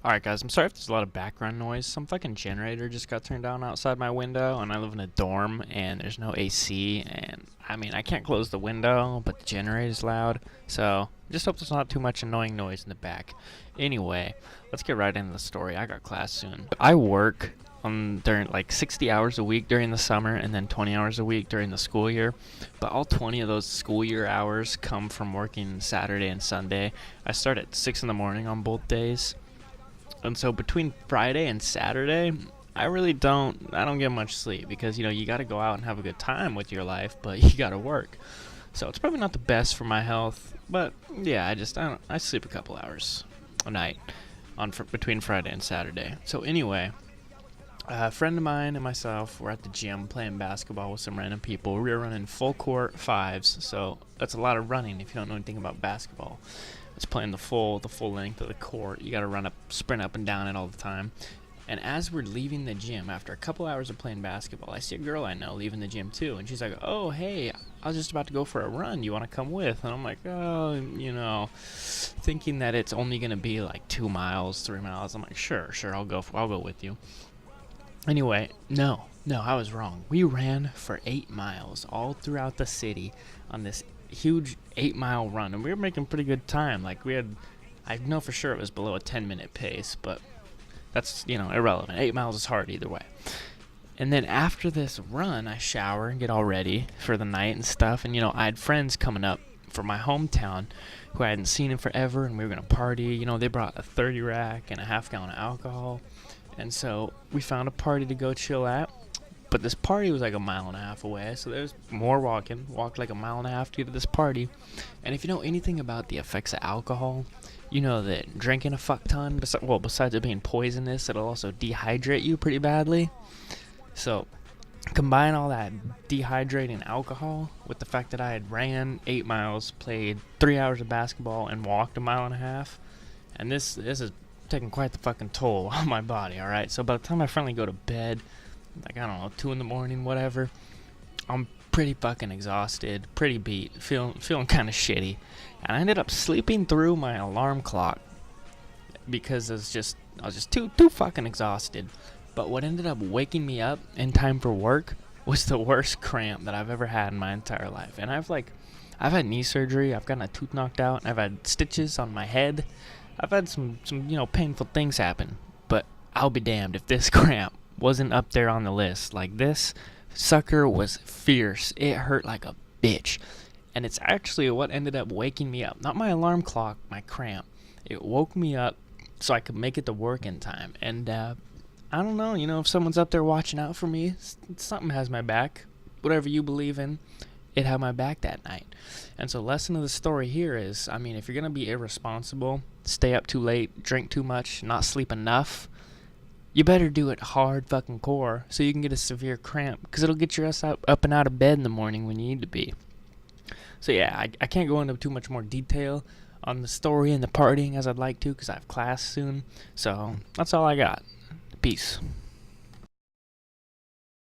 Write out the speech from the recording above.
Alright guys, I'm sorry if there's a lot of background noise. Some fucking generator just got turned on outside my window, and I live in a dorm and there's no AC, and I mean I can't close the window, but the generator's loud, so just hope there's not too much annoying noise in the back. Anyway, let's get right into the story. I got class soon. I work during like 60 hours a week during the summer and then 20 hours a week during the school year, but all 20 of those school year hours come from working Saturday and Sunday. I start at 6 in the morning on both days. And so between Friday and Saturday, I don't get much sleep because, you got to go out and have a good time with your life, but you got to work. So it's probably not the best for my health, but yeah, I sleep a couple hours a night between Friday and Saturday. So anyway, a friend of mine and myself were at the gym playing basketball with some random people. We were running full court fives, so that's a lot of running if you don't know anything about basketball. It's playing the full length of the court. You got to sprint up and down it all the time. And as we're leaving the gym, after a couple hours of playing basketball, I see a girl I know leaving the gym too, and she's like, "Oh, hey, I was just about to go for a run. You want to come with?" And I'm like, "Oh, thinking that it's only gonna be like 2 miles, 3 miles." I'm like, "Sure, I'll go with you." Anyway, no, I was wrong. We ran for 8 miles all throughout the city on this huge 8-mile run, and we were making pretty good time. Like I know for sure it was below a 10-minute pace, but that's, irrelevant. 8 miles is hard either way. And then after this run, I shower and get all ready for the night and stuff, and I had friends coming up from my hometown who I hadn't seen in forever, and we were gonna party. They brought a 30 rack and a half-gallon of alcohol, and so we found a party to go chill at. But this party was like a mile and a half away, so there's more walking. Walked like a mile and a half to get to this party. And if you know anything about the effects of alcohol, you know that drinking a fuck ton, besides it being poisonous, it'll also dehydrate you pretty badly. So combine all that dehydrating alcohol with the fact that I had ran 8 miles, played 3 hours of basketball, and walked a mile and a half. And this is taking quite the fucking toll on my body, alright? So by the time I finally go to bed, like, I don't know, 2 in the morning, whatever, I'm pretty fucking exhausted, pretty beat, feeling kind of shitty. And I ended up sleeping through my alarm clock because I was just too fucking exhausted. But what ended up waking me up in time for work was the worst cramp that I've ever had in my entire life. And I've had knee surgery, I've gotten a tooth knocked out, and I've had stitches on my head. I've had some painful things happen. But I'll be damned if this cramp wasn't up there on the list. Like, this sucker was fierce. It hurt like a bitch. And it's actually what ended up waking me up. Not my alarm clock, my cramp. It woke me up so I could make it to work in time. And I don't know, if someone's up there watching out for me, something has my back. Whatever you believe in, it had my back that night. And so lesson of the story here is, if you're going to be irresponsible, stay up too late, drink too much, not sleep enough, you better do it hard fucking core so you can get a severe cramp, because it'll get your ass up and out of bed in the morning when you need to be. So yeah, I can't go into too much more detail on the story and the partying as I'd like to, because I have class soon. So that's all I got. Peace.